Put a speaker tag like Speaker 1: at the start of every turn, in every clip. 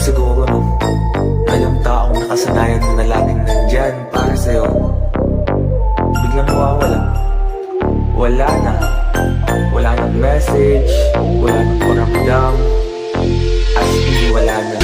Speaker 1: siguro no, na yung taong nakasanayan mo na laging nandyan para sa'yo biglang mawawala. Wala na, wala nang message, wala nang paramdam, as in wala na.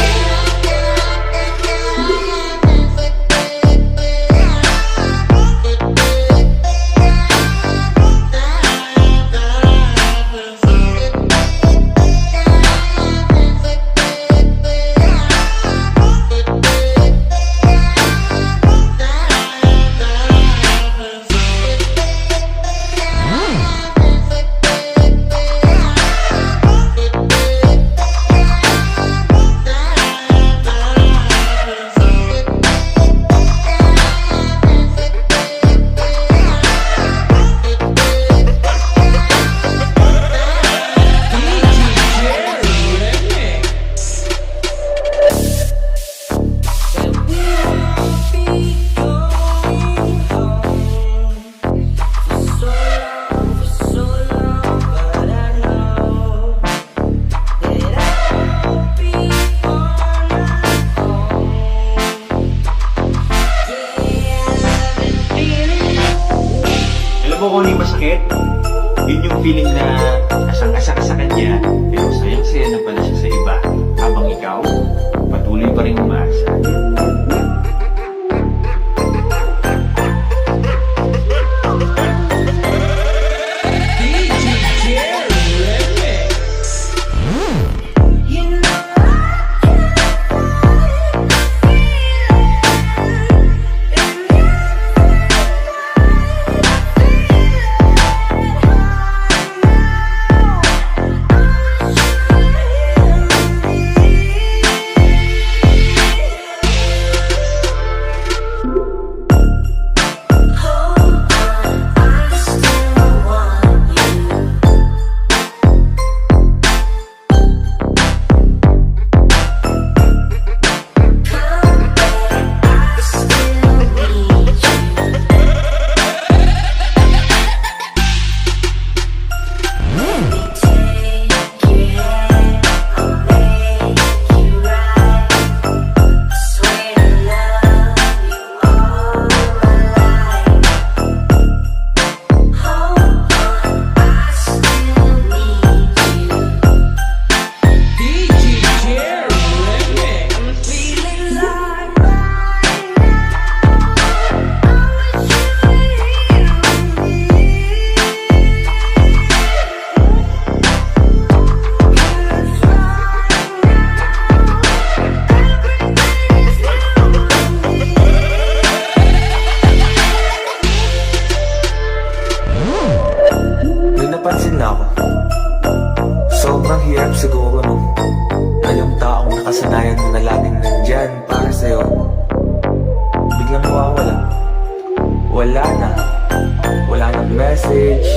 Speaker 2: Alam mo kung ano yung masakit? Yun yung feeling na asang-asa ka sa kanya, pero sayang-saya na pala siya sa iba, habang ikaw, patuloy pa rin umaasa.
Speaker 1: Napansin na ako, sobrang hirap siguro no, na yung taong nakasanayan mo na laging nandyan para sa'yo biglang mawawala. Wala na, wala nang message,